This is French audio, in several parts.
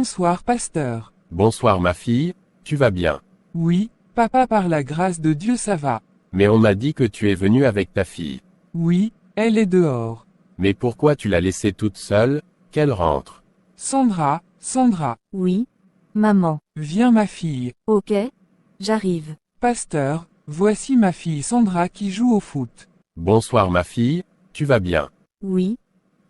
Bonsoir pasteur. Bonsoir ma fille, tu vas bien. Oui, papa par la grâce de Dieu ça va. Mais on m'a dit que tu es venu avec ta fille. Oui, elle est dehors. Mais pourquoi tu l'as laissée toute seule, qu'elle rentre? Sandra, Oui, maman. viens ma fille. Ok, j'arrive. Pasteur, voici ma fille Sandra qui joue au foot. Bonsoir ma fille, tu vas bien. Oui,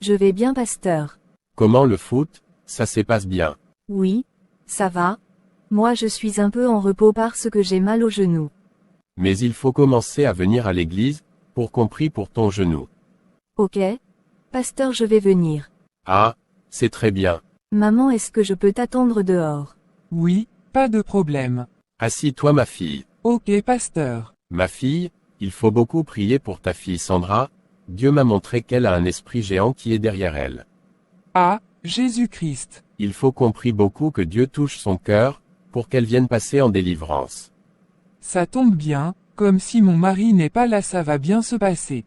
je vais bien pasteur. Comment le foot, ça se passe bien? Oui, ça va. Moi je suis un peu en repos parce que j'ai mal au genou. Mais il faut commencer à venir à l'église, pour compris pour ton genou. Ok, pasteur je vais venir. Ah, c'est très bien. Maman est-ce que je peux t'attendre dehors? Oui, pas de problème. Assis-toi ma fille. Ok pasteur. Ma fille, il faut beaucoup prier pour ta fille Sandra, Dieu m'a montré qu'elle a un esprit géant qui est derrière elle. Ah, Jésus-Christ. Il faut qu'on prie beaucoup que Dieu touche son cœur, pour qu'elle vienne passer en délivrance. Ça tombe bien, comme si mon mari n'est pas là ça va bien se passer.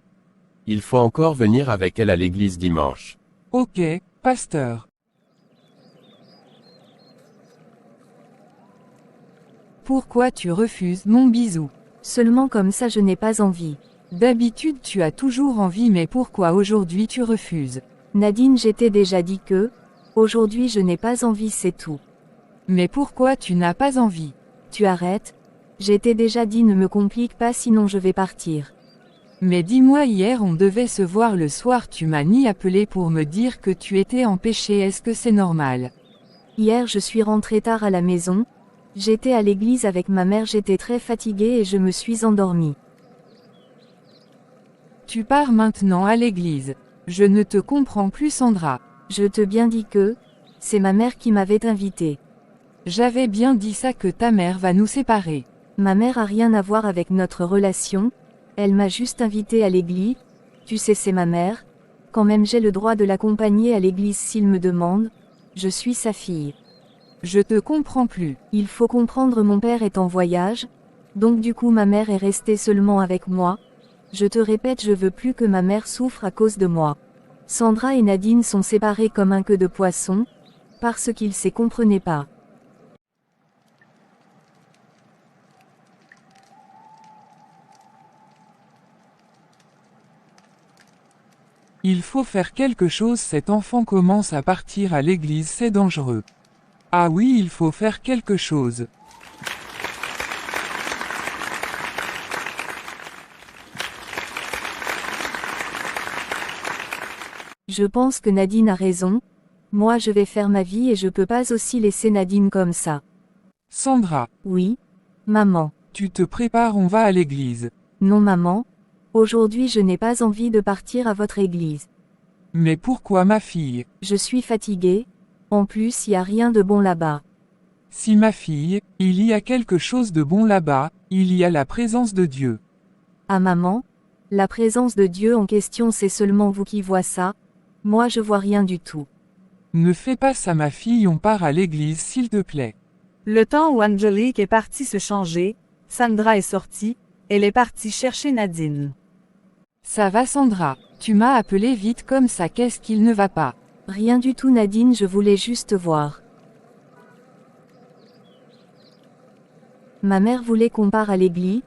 Il faut encore venir avec elle à l'église dimanche. Ok, pasteur. Pourquoi tu refuses mon bisou? Seulement comme ça je n'ai pas envie. D'habitude tu as toujours envie mais pourquoi aujourd'hui tu refuses? Nadine j'étais déjà dit que, aujourd'hui je n'ai pas envie c'est tout. Mais pourquoi tu n'as pas envie? Tu arrêtes? J'étais déjà dit ne me complique pas sinon je vais partir. Mais dis-moi hier on devait se voir le soir tu m'as ni appelé pour me dire que tu étais en péché est-ce que c'est normal? Hier je suis rentrée tard à la maison, j'étais à l'église avec ma mère j'étais très fatiguée et je me suis endormie. Tu pars maintenant à l'église. Je ne te comprends plus Sandra. Je te bien dit que, c'est ma mère qui m'avait invitée. J'avais bien dit ça que ta mère va nous séparer. Ma mère a rien à voir avec notre relation, elle m'a juste invitée à l'église, tu sais c'est ma mère, quand même j'ai le droit de l'accompagner à l'église s'il me demande, je suis sa fille. Je te comprends plus. Il faut comprendre mon père est en voyage, donc du coup ma mère est restée seulement avec moi. Je te répète je veux plus que ma mère souffre à cause de moi. Sandra et Nadine sont séparés comme un queue de poisson, parce qu'ils se comprenaient pas. Il faut faire quelque chose cet enfant commence à partir à l'église c'est dangereux. Ah oui il faut faire quelque chose. Je pense que Nadine a raison. Moi je vais faire ma vie et je peux pas aussi laisser Nadine comme ça. Sandra. Oui, maman. Tu te prépares on va à l'église. Non maman. Aujourd'hui je n'ai pas envie de partir à votre église. Mais pourquoi ma fille? Je suis fatiguée. En plus y a rien de bon là-bas. Si ma fille, il y a quelque chose de bon là-bas, il y a la présence de Dieu. Ah maman, la présence de Dieu en question c'est seulement vous qui voyez ça. Moi je vois rien du tout. Ne fais pas ça ma fille on part à l'église s'il te plaît. Le temps où Angelique est partie se changer, Sandra est sortie, elle est partie chercher Nadine. Ça va Sandra, tu m'as appelé vite comme ça qu'est-ce qu'il ne va pas? Rien du tout Nadine je voulais juste voir. Ma mère voulait qu'on parte à l'église,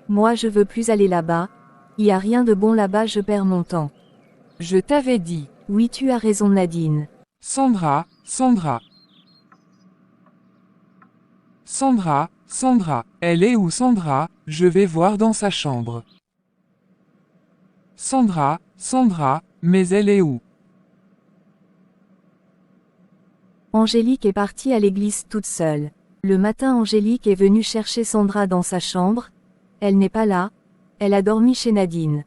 moi je veux plus aller là-bas, y a rien de bon là-bas je perds mon temps. Je t'avais dit. Oui tu as raison Nadine. Sandra, elle est où Sandra, je vais voir dans sa chambre. Sandra, mais elle est où? Angélique est partie à l'église toute seule. Le matin Angélique est venue chercher Sandra dans sa chambre. Elle n'est pas là. Elle a dormi chez Nadine.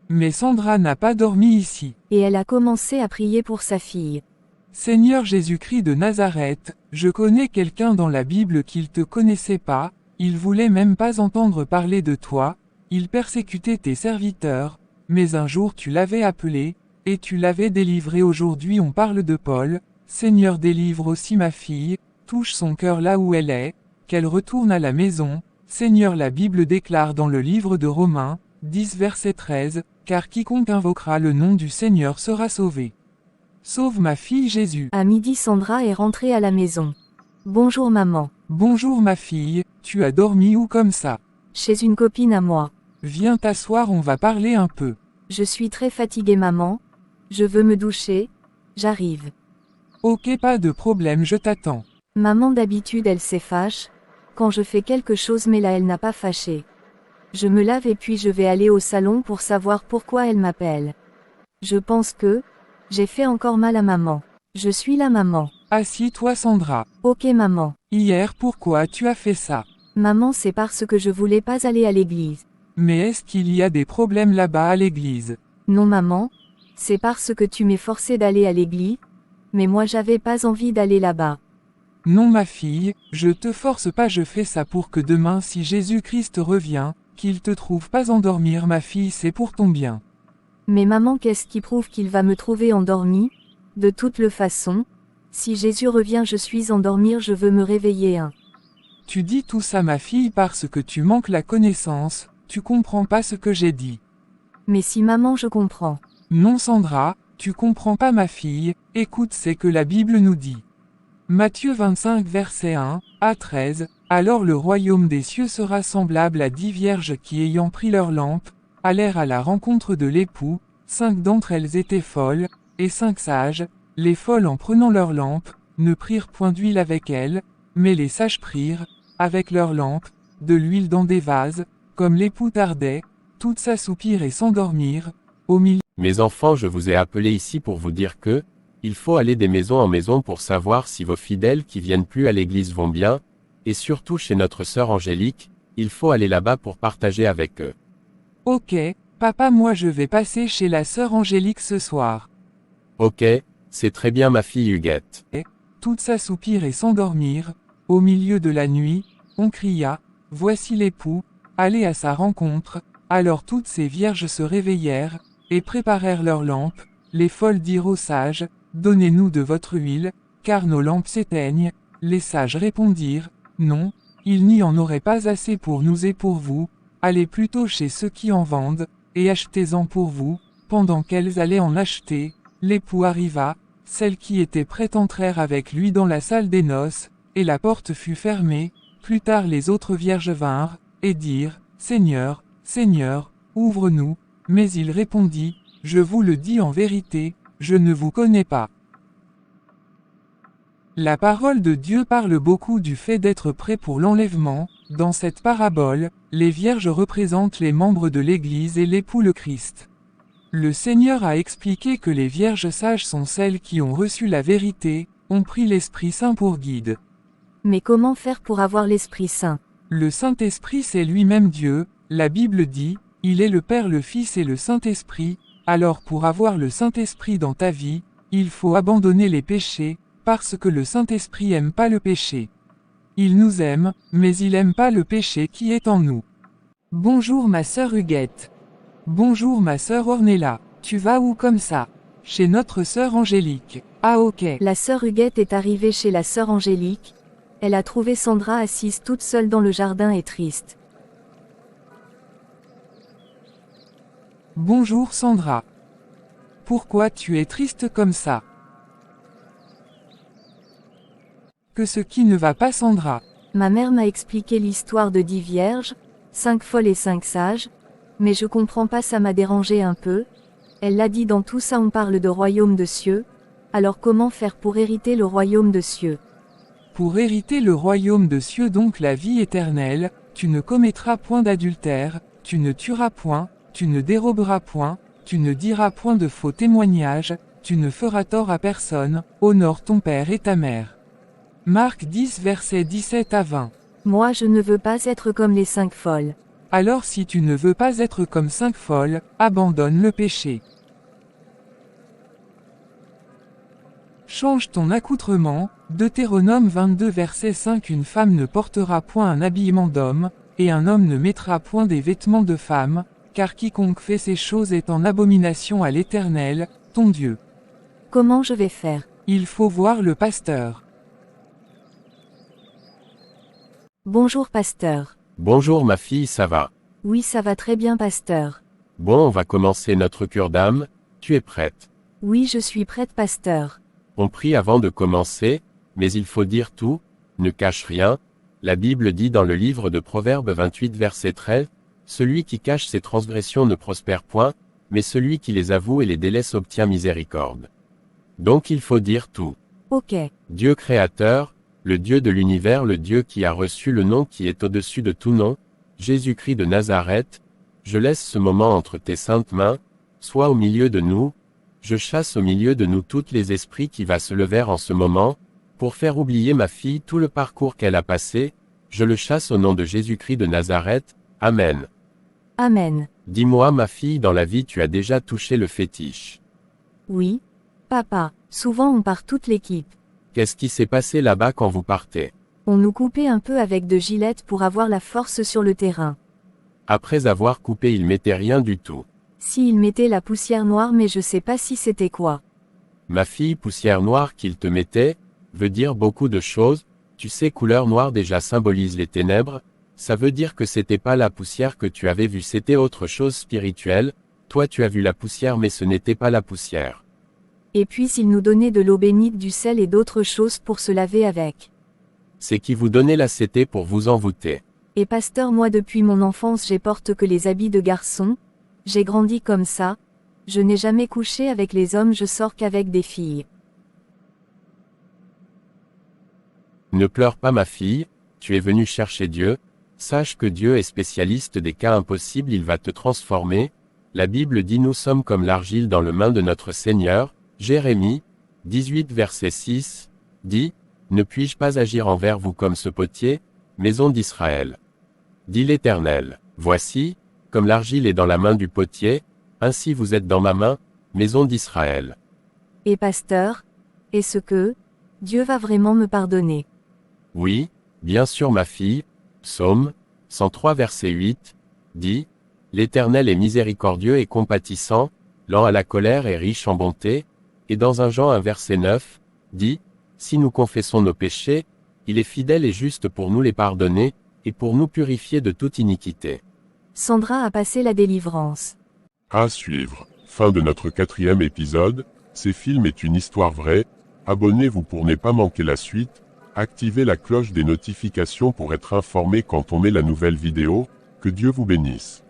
Mais Sandra n'a pas dormi ici. Et elle a commencé à prier pour sa fille. Seigneur Jésus-Christ de Nazareth, je connais quelqu'un dans la Bible qu'il te connaissait pas, il voulait même pas entendre parler de toi, il persécutait tes serviteurs, mais un jour tu l'avais appelé, et tu l'avais délivré aujourd'hui on parle de Paul, Seigneur délivre aussi ma fille, touche son cœur là où elle est, qu'elle retourne à la maison, Seigneur la Bible déclare dans le livre de Romains, 10 verset 13, car quiconque invoquera le nom du Seigneur sera sauvé. Sauve ma fille Jésus. À midi Sandra est rentrée à la maison. Bonjour maman. Bonjour ma fille, tu as dormi où comme ça? Chez une copine à moi. Viens t'asseoir, on va parler un peu. Je suis très fatiguée maman. Je veux me doucher. J'arrive. Ok, pas de problème, je t'attends. Maman d'habitude elle s'effâche. Quand je fais quelque chose mais là elle n'a pas fâché. Je me lave et puis je vais aller au salon pour savoir pourquoi elle m'appelle. Je pense que j'ai fait encore mal à maman. Je suis la maman. Assis-toi Sandra. Ok maman. Hier, pourquoi tu as fait ça? Maman c'est parce que je voulais pas aller à l'église. Mais est-ce qu'il y a des problèmes là-bas à l'église? Non maman. C'est parce que tu m'es forcé d'aller à l'église. Mais moi j'avais pas envie d'aller là-bas. Non ma fille, je te force pas, je fais ça pour que demain si Jésus-Christ revient, qu'il te trouve pas endormir ma fille, c'est pour ton bien. Mais maman qu'est-ce qui prouve qu'il va me trouver endormie? De toute le façon, si Jésus revient je suis endormir, je veux me réveiller hein. Tu dis tout ça ma fille parce que tu manques la connaissance, tu comprends pas ce que j'ai dit. Mais si maman je comprends. Non Sandra, tu comprends pas ma fille, écoute c'est que la Bible nous dit. Matthieu 25 verset 1 à 13, alors le royaume des cieux sera semblable à 10 vierges qui ayant pris leur lampe, allèrent à la rencontre de l'époux, 5 d'entre elles étaient folles, et 5 sages, les folles en prenant leur lampe, ne prirent point d'huile avec elles, mais les sages prirent, avec leur lampe, de l'huile dans des vases, comme l'époux tardait, toutes s'assoupirent et s'endormirent, au milieu. Mes enfants, je vous ai appelés ici pour vous dire que, il faut aller des maisons en maison pour savoir si vos fidèles qui viennent plus à l'église vont bien, et surtout chez notre sœur Angélique, il faut aller là-bas pour partager avec eux. Ok, papa moi je vais passer chez la sœur Angélique ce soir. Ok, c'est très bien ma fille Huguette. Toutes s'assoupirent et s'endormirent, au milieu de la nuit, on cria, voici l'époux, allez à sa rencontre, alors toutes ces vierges se réveillèrent, et préparèrent leurs lampes, les folles dirent aux sages, donnez-nous de votre huile, car nos lampes s'éteignent, les sages répondirent, non, il n'y en aurait pas assez pour nous et pour vous, allez plutôt chez ceux qui en vendent, et achetez-en pour vous. Pendant qu'elles allaient en acheter, l'époux arriva, celles qui étaient prêtes entrèrent avec lui dans la salle des noces, et la porte fut fermée. Plus tard les autres vierges vinrent, et dirent, Seigneur, Seigneur, ouvre-nous. Mais il répondit, je vous le dis en vérité, je ne vous connais pas. La parole de Dieu parle beaucoup du fait d'être prêt pour l'enlèvement. Dans cette parabole, les vierges représentent les membres de l'Église et l'époux le Christ. Le Seigneur a expliqué que les vierges sages sont celles qui ont reçu la vérité, ont pris l'Esprit Saint pour guide. Mais comment faire pour avoir l'Esprit Saint? Le Saint-Esprit c'est lui-même Dieu, la Bible dit, il est le Père, le Fils et le Saint-Esprit, alors pour avoir le Saint-Esprit dans ta vie, il faut abandonner les péchés, parce que le Saint-Esprit aime pas le péché. Il nous aime, mais il aime pas le péché qui est en nous. Bonjour ma sœur Huguette. Bonjour ma sœur Ornella. Tu vas où comme ça? Chez notre sœur Angélique. Ah ok. La sœur Huguette est arrivée chez la sœur Angélique. Elle a trouvé Sandra assise toute seule dans le jardin et triste. Bonjour Sandra. Pourquoi tu es triste comme ça? Que ce qui ne va pas Sandra? Ma mère m'a expliqué l'histoire de 10 vierges, 5 folles et 5 sages, mais je comprends pas, ça m'a dérangé un peu. Elle l'a dit, dans tout ça on parle de royaume de cieux, alors comment faire pour hériter le royaume de cieux? Pour hériter le royaume de cieux, donc la vie éternelle, tu ne commettras point d'adultère, tu ne tueras point, tu ne déroberas point, tu ne diras point de faux témoignages, tu ne feras tort à personne, honore ton père et ta mère. Marc 10 versets 17 à 20. Moi je ne veux pas être comme les 5 folles. Alors si tu ne veux pas être comme 5 folles, abandonne le péché. Change ton accoutrement. Deutéronome 22 verset 5. Une femme ne portera point un habillement d'homme, et un homme ne mettra point des vêtements de femme, car quiconque fait ces choses est en abomination à l'Éternel, ton Dieu. Comment je vais faire? Il faut voir le pasteur. Bonjour pasteur. Bonjour ma fille, ça va? Oui, ça va très bien pasteur. Bon, on va commencer notre cure d'âme, tu es prête? Oui, je suis prête, pasteur. On prie avant de commencer, mais il faut dire tout, ne cache rien. La Bible dit dans le livre de Proverbes 28 verset 13, « Celui qui cache ses transgressions ne prospère point, mais celui qui les avoue et les délaisse obtient miséricorde. » Donc il faut dire tout. Ok. Dieu créateur, le Dieu de l'univers, le Dieu qui a reçu le nom qui est au-dessus de tout nom, Jésus-Christ de Nazareth, je laisse ce moment entre tes saintes mains, sois au milieu de nous, je chasse au milieu de nous tous les esprits qui va se lever en ce moment, pour faire oublier ma fille tout le parcours qu'elle a passé, je le chasse au nom de Jésus-Christ de Nazareth, Amen. Amen. Dis-moi ma fille, dans la vie tu as déjà touché le fétiche. Oui. Papa, souvent on part toute l'équipe. Qu'est-ce qui s'est passé là-bas quand vous partez? On nous coupait un peu avec de gilettes pour avoir la force sur le terrain. Après avoir coupé il mettait rien du tout. Si il mettait la poussière noire, mais je sais pas si c'était quoi. Ma fille, poussière noire qu'il te mettait, veut dire beaucoup de choses, tu sais couleur noire déjà symbolise les ténèbres, ça veut dire que c'était pas la poussière que tu avais vue, c'était autre chose spirituelle, toi tu as vu la poussière mais ce n'était pas la poussière. Et puis il nous donnait de l'eau bénite, du sel et d'autres choses pour se laver avec. C'est qui vous donnait la cité pour vous envoûter. Et pasteur, moi depuis mon enfance j'ai porte que les habits de garçon, j'ai grandi comme ça, je n'ai jamais couché avec les hommes, je sors qu'avec des filles. Ne pleure pas ma fille, tu es venue chercher Dieu, sache que Dieu est spécialiste des cas impossibles, il va te transformer, la Bible dit nous sommes comme l'argile dans les mains de notre Seigneur, Jérémie, 18 verset 6, dit, ne puis-je pas agir envers vous comme ce potier, maison d'Israël? Dit l'Éternel, voici, comme l'argile est dans la main du potier, ainsi vous êtes dans ma main, maison d'Israël. Et pasteur, est-ce que Dieu va vraiment me pardonner? Oui, bien sûr ma fille, Psaume 103 verset 8, dit, l'Éternel est miséricordieux et compatissant, lent à la colère et riche en bonté, et dans 1 Jean 1 verset 9, dit, si nous confessons nos péchés, il est fidèle et juste pour nous les pardonner, et pour nous purifier de toute iniquité. Sandra a passé la délivrance. À suivre. Fin de notre 4e épisode. Ces films est une histoire vraie. Abonnez-vous pour ne pas manquer la suite. Activez la cloche des notifications pour être informé quand on met la nouvelle vidéo. Que Dieu vous bénisse.